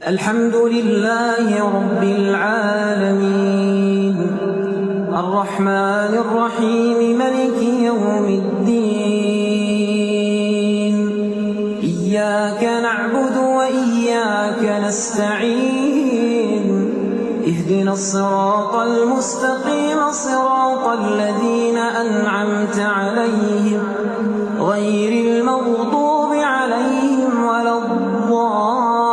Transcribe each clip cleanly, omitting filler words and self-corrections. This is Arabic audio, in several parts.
الحمد لله رب العالمين الرحمن الرحيم ملك يوم الدين إياك نعبد وإياك نستعين اهدنا الصراط المستقيم صراط الذين أنعمت عليهم غير المغضوب عليهم ولا الضالين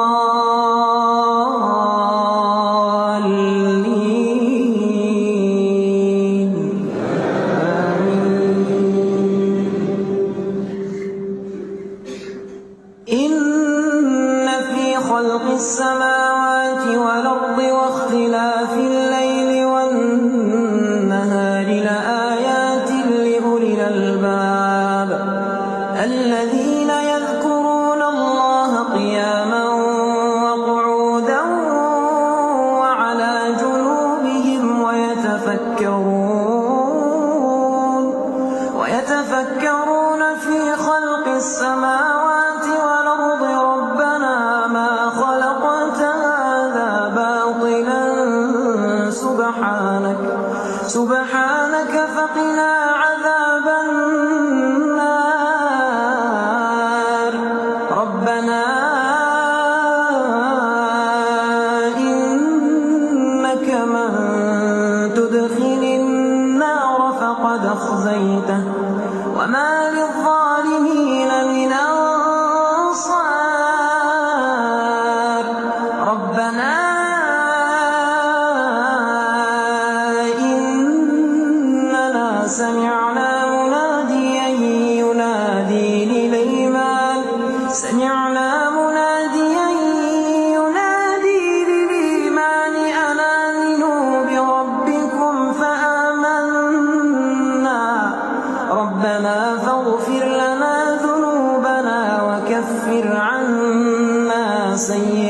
آمين. إن في خلق السماوات والأرض واختلاف الليل والنهار لآيات لأولي الألباب الذين يذكرون الله قياما وقعودا وعلى جنوبهم ويتفكرون في خلق السماوات والأرض ربنا ما خلقت هذا باطلا سبحانك فقنا عذاب النار ربنا إنك من تدخل النار فقد أخزيته وما للظالمين من أنصار ربنا إننا سمعنا مناديا ينادي للإيمان أن آمنوا بربكم فآمنا ربنا فاغفر لنا ذنوبنا وكفر عنا سيئاتنا